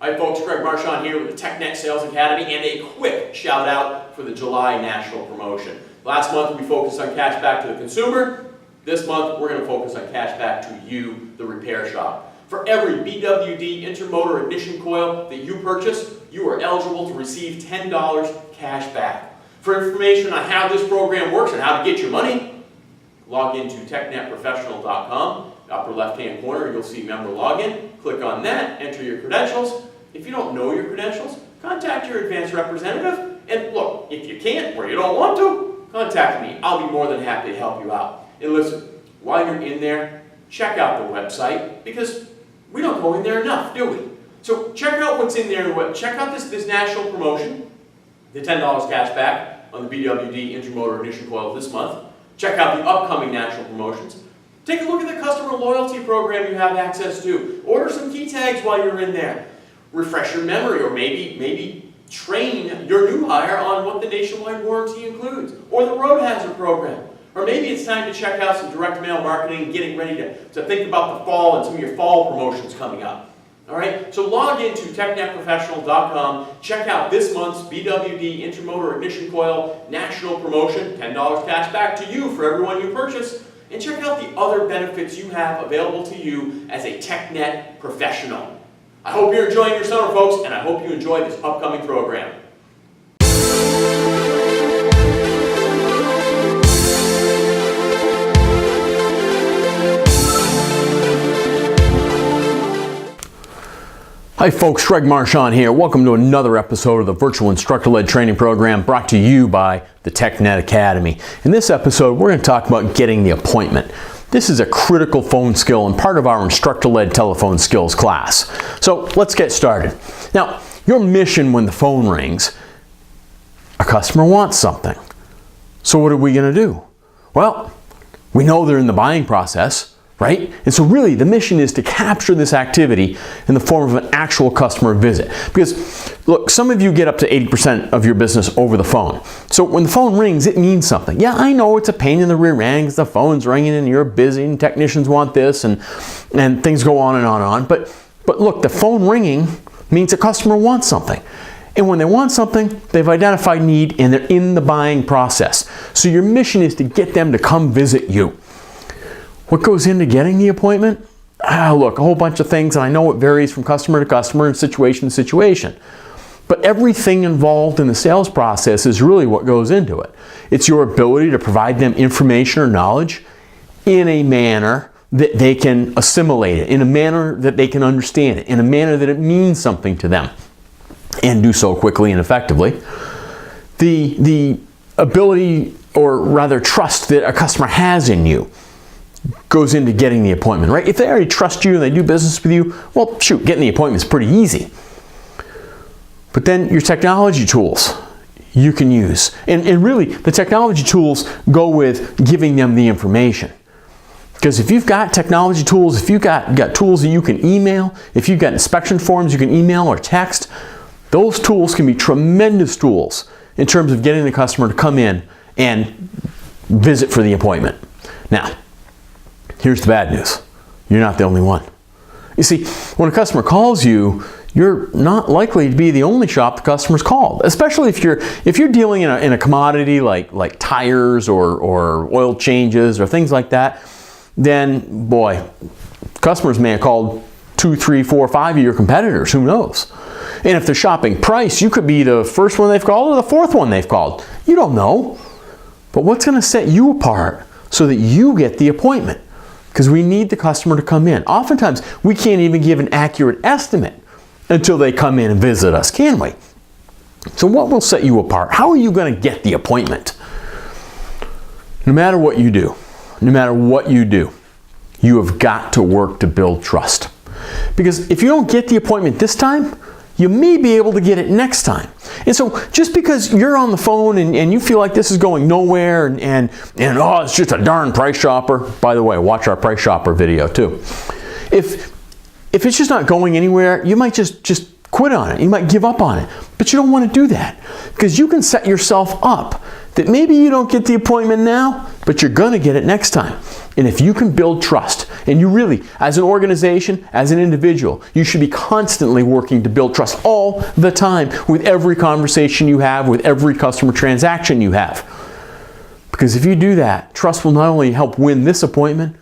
Hi folks, Greg Marchand here with the TechNet Sales Academy, and a quick shout out for the July national promotion. Last month we focused on cash back to the consumer. This month we're going to focus on cash back to you, the repair shop. For every BWD intermotor ignition coil that you purchase, you are eligible to receive $10 cash back. For information on how this program works and how to get your money, log into technetprofessional.com. Upper left-hand corner, you'll see member login. Click on that, enter your credentials. If you don't know your credentials, contact your advanced representative. And look, if you can't or you don't want to, contact me. I'll be more than happy to help you out. And listen, while you're in there, check out the website, because we don't go in there enough, do we? So check out what's in there. Check out this national promotion, the $10 cash back on the BWD intermotor ignition coil this month. Check out the upcoming national promotions. Take a look at the customer loyalty program you have access to. Order some key tags while you're in there. Refresh your memory, or maybe train your new hire on what the nationwide warranty includes, or the road hazard program. Or maybe it's time to check out some direct mail marketing, getting ready to think about the fall and some of your fall promotions coming up. All right, so log into technetprofessional.com, check out this month's BWD intermotor ignition coil national promotion, $10 cash back to you for everyone you purchase, and check out the other benefits you have available to you as a TechNet professional. I hope you're enjoying your summer, folks, and I hope you enjoy this upcoming program. Hi folks, Greg Marchand here. Welcome to another episode of the Virtual Instructor-Led Training Program brought to you by the TechNet Academy. In this episode, we're going to talk about getting the appointment. This is a critical phone skill and part of our instructor-led telephone skills class. So let's get started. Now, your mission when the phone rings, a customer wants something. So what are we going to do? Well, we know they're in the buying process, right? And so really the mission is to capture this activity in the form of an actual customer visit. Because look, some of you get up to 80% of your business over the phone. So when the phone rings, it means something. Yeah, I know it's a pain in the rear end because the phone's ringing and you're busy and technicians want this and things go on and on and on. But look, the phone ringing means a customer wants something. And when they want something, they've identified need and they're in the buying process. So your mission is to get them to come visit you. What goes into getting the appointment? Look, a whole bunch of things, and I know it varies from customer to customer and situation to situation. But everything involved in the sales process is really what goes into it. It's your ability to provide them information or knowledge in a manner that they can assimilate it, in a manner that they can understand it, in a manner that it means something to them, and do so quickly and effectively. The ability, or rather trust, that a customer has in you goes into getting the appointment, right? If they already trust you and they do business with you, well, shoot, getting the appointment is pretty easy. But then your technology tools you can use. And really, the technology tools go with giving them the information. Because if you've got technology tools, if you've got tools that you can email, if you've got inspection forms you can email or text, those tools can be tremendous tools in terms of getting the customer to come in and visit for the appointment. Now, here's the bad news. You're not the only one. You see, when a customer calls you, you're not likely to be the only shop the customer's called, especially if you're dealing in a commodity like tires or oil changes or things like that. Then, boy, customers may have called 2, 3, 4, 5 of your competitors. Who knows? And if they're shopping price, you could be the first one they've called or the fourth one they've called. You don't know. But what's going to set you apart so that you get the appointment? Because we need the customer to come in. Oftentimes, we can't even give an accurate estimate until they come in and visit us, can we? So what will set you apart? How are you going to get the appointment? No matter what you do, you have got to work to build trust. Because if you don't get the appointment this time, you may be able to get it next time. And so just because you're on the phone and you feel like this is going nowhere and oh, it's just a darn price shopper. By the way, watch our price shopper video too. If it's just not going anywhere, you might just quit on it. You might give up on it. But you don't want to do that, because you can set yourself up that maybe you don't get the appointment now, but you're going to get it next time. And if you can build trust, and you really, as an organization, as an individual, you should be constantly working to build trust all the time with every conversation you have, with every customer transaction you have. Because if you do that, trust will not only help win this appointment,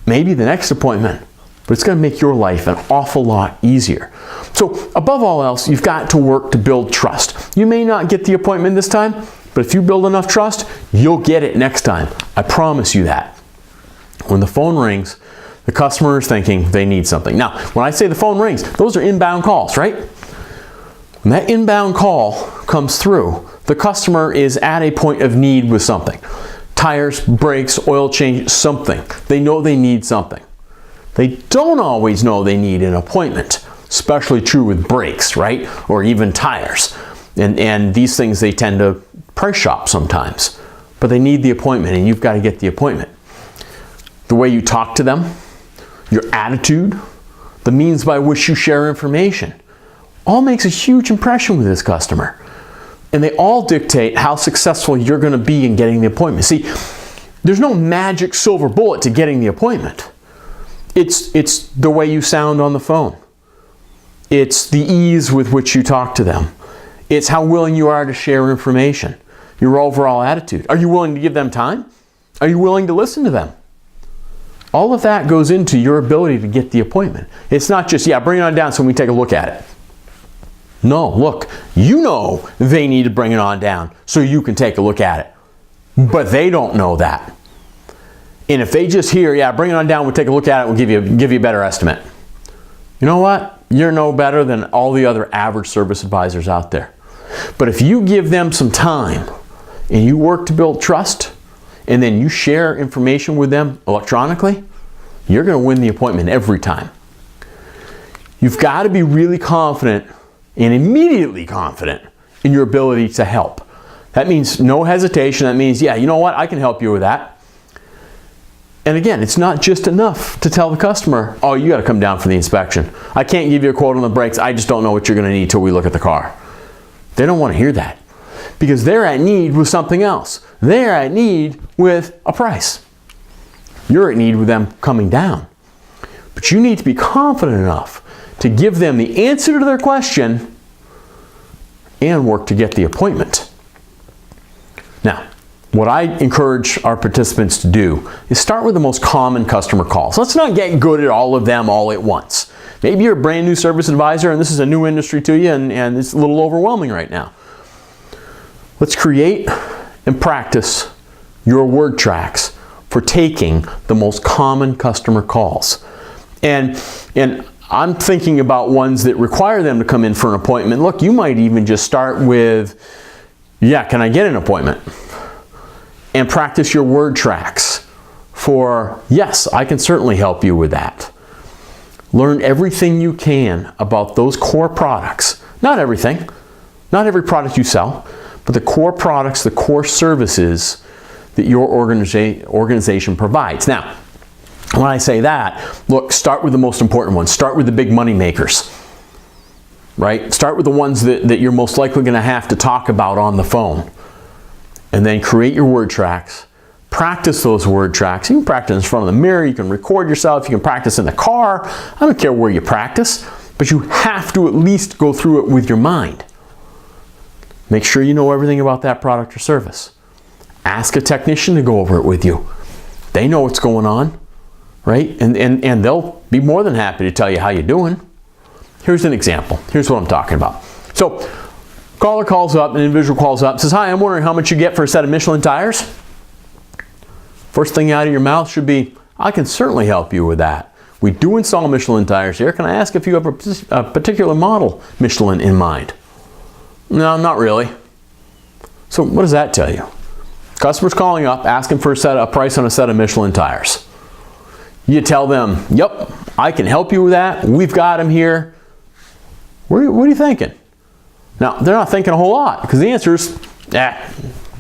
maybe the next appointment, but it's going to make your life an awful lot easier. So above all else, you've got to work to build trust. You may not get the appointment this time, but if you build enough trust, you'll get it next time. I promise you that. When the phone rings, the customer is thinking they need something. Now, when I say the phone rings, those are inbound calls, right? When that inbound call comes through, the customer is at a point of need with something. Tires, brakes, oil change, something. They know they need something. They don't always know they need an appointment, especially true with brakes, right? Or even tires. And these things they tend to price shop sometimes. But they need the appointment, and you've got to get the appointment. The way you talk to them, your attitude, the means by which you share information, all makes a huge impression with this customer. And they all dictate how successful you're going to be in getting the appointment. See, there's no magic silver bullet to getting the appointment. It's the way you sound on the phone. It's the ease with which you talk to them. It's how willing you are to share information. Your overall attitude. Are you willing to give them time? Are you willing to listen to them? All of that goes into your ability to get the appointment. It's not just, yeah, bring it on down so we can take a look at it. No, look, you know they need to bring it on down so you can take a look at it. But they don't know that. And if they just hear, yeah, bring it on down, we'll take a look at it, we'll give you a better estimate. You know what? You're no better than all the other average service advisors out there. But if you give them some time and you work to build trust and then you share information with them electronically, you're going to win the appointment every time. You've got to be really confident and immediately confident in your ability to help. That means no hesitation. That means, yeah, you know what? I can help you with that. And again, it's not just enough to tell the customer, oh, you got to come down for the inspection. I can't give you a quote on the brakes. I just don't know what you're going to need till we look at the car. They don't want to hear that because they're at need with something else. They're at need with a price. You're at need with them coming down. But you need to be confident enough to give them the answer to their question and work to get the appointment. Now, what I encourage our participants to do is start with the most common customer calls. Let's not get good at all of them all at once. Maybe you're a brand new service advisor and this is a new industry to you and it's a little overwhelming right now. Let's create and practice your word tracks for taking the most common customer calls. And I'm thinking about ones that require them to come in for an appointment. Look, you might even just start with, yeah, can I get an appointment? And practice your word tracks for, yes, I can certainly help you with that. Learn everything you can about those core products. Not everything, not every product you sell, but the core products, the core services that your organization provides. Now, when I say that, look, start with the most important ones. Start with the big money makers, right? Start with the ones that you're most likely going to have to talk about on the phone. And then create your word tracks. Practice those word tracks. You can practice in front of the mirror. You can record yourself. You can practice in the car. I don't care where you practice, but you have to at least go through it with your mind. Make sure you know everything about that product or service. Ask a technician to go over it with you. They know what's going on, right? And they'll be more than happy to tell you how you're doing. Here's an example. Here's what I'm talking about. So, caller calls up, an individual calls up, says, hi, I'm wondering how much you get for a set of Michelin tires. First thing out of your mouth should be, I can certainly help you with that. We do install Michelin tires here. Can I ask if you have a particular model Michelin in mind? No, not really. So what does that tell you? Customer's calling up, asking for a price on a set of Michelin tires. You tell them, yep, I can help you with that. We've got them here. What are you thinking? Now, they're not thinking a whole lot because the answer is,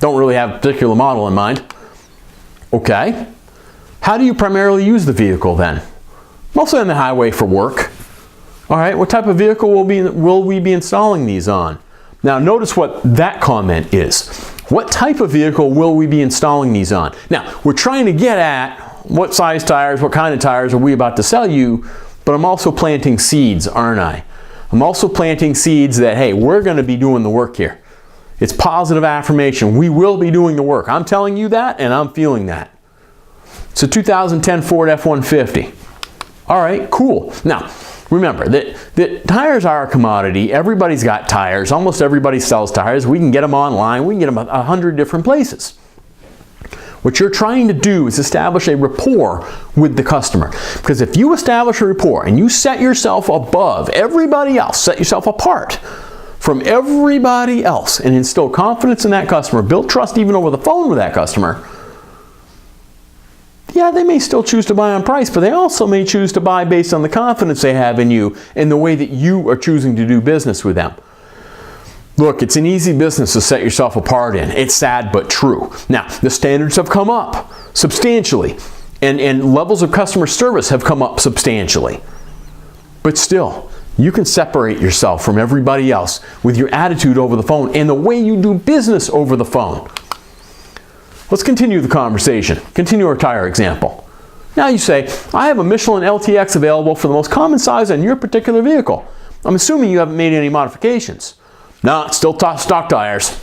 don't really have a particular model in mind. Okay. How do you primarily use the vehicle then? Mostly on the highway for work. All right, what type of vehicle will we be installing these on? Now, notice what that comment is. What type of vehicle will we be installing these on? Now, we're trying to get at what size tires, what kind of tires are we about to sell you, but I'm also planting seeds, aren't I? I'm also planting seeds that, hey, we're going to be doing the work here. It's positive affirmation. We will be doing the work. I'm telling you that, and I'm feeling that. It's a 2010 Ford F-150. All right, cool. Now, remember that tires are a commodity. Everybody's got tires. Almost everybody sells tires. We can get them online. We can get them 100 different places. What you're trying to do is establish a rapport with the customer. Because if you establish a rapport and you set yourself above everybody else, set yourself apart from everybody else and instill confidence in that customer, build trust even over the phone with that customer, yeah, they may still choose to buy on price, but they also may choose to buy based on the confidence they have in you and the way that you are choosing to do business with them. Look, it's an easy business to set yourself apart in. It's sad but true. Now, the standards have come up substantially, and levels of customer service have come up substantially. But still, you can separate yourself from everybody else with your attitude over the phone and the way you do business over the phone. Let's continue the conversation. Continue our tire example. Now you say, I have a Michelin LTX available for the most common size on your particular vehicle. I'm assuming you haven't made any modifications. No, it's still stock tires.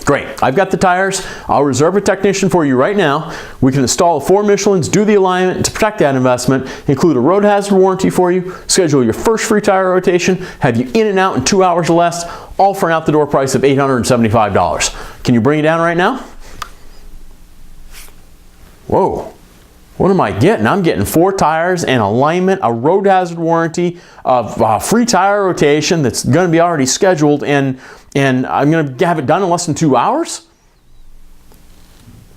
Great, I've got the tires. I'll reserve a technician for you right now. We can install the 4 Michelins, do the alignment to protect that investment, include a road hazard warranty for you, schedule your first free tire rotation, have you in and out in 2 hours or less, all for an out-the-door price of $875. Can you bring it down right now? Whoa. What am I getting? I'm getting 4 tires and alignment, a road hazard warranty, a free tire rotation that's going to be already scheduled, and I'm going to have it done in less than 2 hours?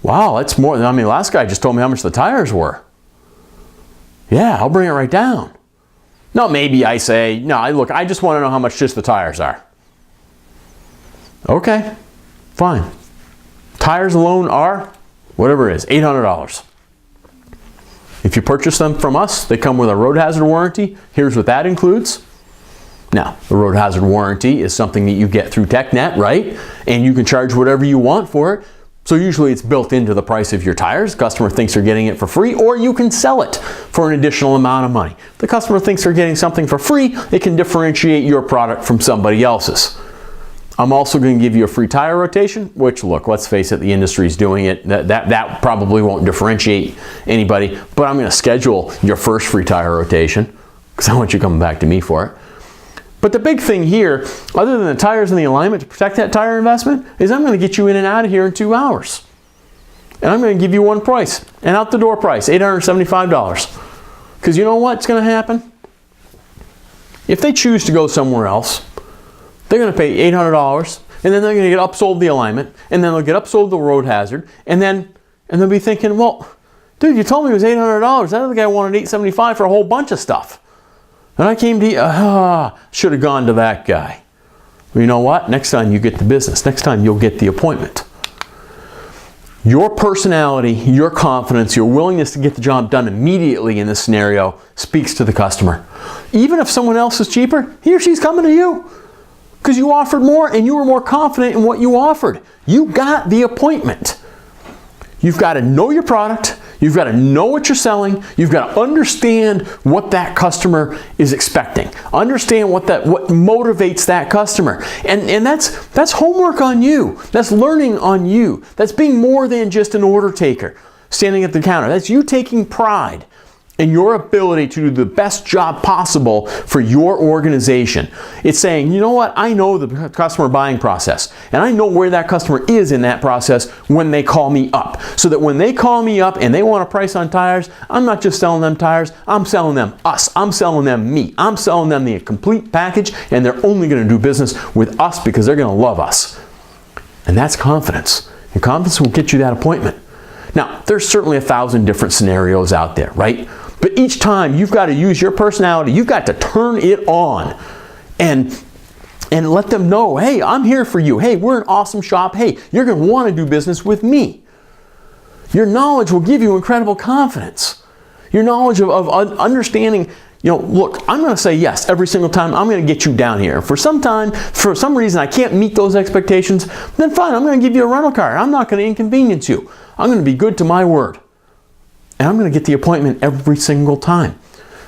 Wow, that's more than, last guy just told me how much the tires were. Yeah, I'll bring it right down. No, maybe I say, no, look, I just want to know how much just the tires are. Okay, fine. Tires alone are, whatever it is, $800. If you purchase them from us, they come with a road hazard warranty. Here's what that includes. Now, the road hazard warranty is something that you get through TechNet, right? And you can charge whatever you want for it. So usually it's built into the price of your tires. The customer thinks they're getting it for free, or you can sell it for an additional amount of money. If the customer thinks they're getting something for free, it can differentiate your product from somebody else's. I'm also going to give you a free tire rotation, which, look, let's face it, the industry's doing it. That probably won't differentiate anybody, but I'm going to schedule your first free tire rotation because I want you coming back to me for it. But the big thing here, other than the tires and the alignment to protect that tire investment, is I'm going to get you in and out of here in 2 hours. And I'm going to give you one price, an out-the-door price, $875. Because you know what's going to happen? If they choose to go somewhere else, they're going to pay $800, and then they're going to get upsold the alignment, and then they'll get upsold the road hazard, and they'll be thinking, well, dude, you told me it was $800. That other guy wanted $875 for a whole bunch of stuff. And I came to you, should have gone to that guy. Well, you know what? Next time you get the business. Next time you'll get the appointment. Your personality, your confidence, your willingness to get the job done immediately in this scenario speaks to the customer. Even if someone else is cheaper, he or she's coming to you. Because you offered more and you were more confident in what you offered. You got the appointment. You've got to know your product. You've got to know what you're selling. You've got to understand what that customer is expecting. Understand what motivates that customer. And that's homework on you. That's learning on you. That's being more than just an order taker standing at the counter. That's you taking pride in your ability to do the best job possible for your organization. It's saying, you know what, I know the customer buying process, and I know where that customer is in that process when they call me up. So that when they call me up and they want a price on tires, I'm not just selling them tires, I'm selling them us. I'm selling them me. I'm selling them the complete package, and they're only going to do business with us because they're going to love us. And that's confidence. And confidence will get you that appointment. Now, there's certainly 1,000 different scenarios out there, right? But each time you've got to use your personality, you've got to turn it on and let them know, hey, I'm here for you. Hey, we're an awesome shop. Hey, you're going to want to do business with me. Your knowledge will give you incredible confidence. Your knowledge of understanding, look, I'm going to say yes every single time. I'm going to get you down here. For some reason I can't meet those expectations, then fine, I'm going to give you a rental car. I'm not going to inconvenience you. I'm going to be good to my word. And I'm going to get the appointment every single time.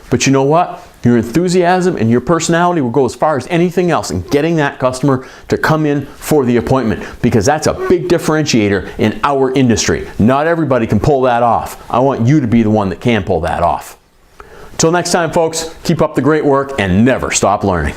But you know what? Your enthusiasm and your personality will go as far as anything else in getting that customer to come in for the appointment, because that's a big differentiator in our industry. Not everybody can pull that off. I want you to be the one that can pull that off. Till next time, folks, keep up the great work and never stop learning.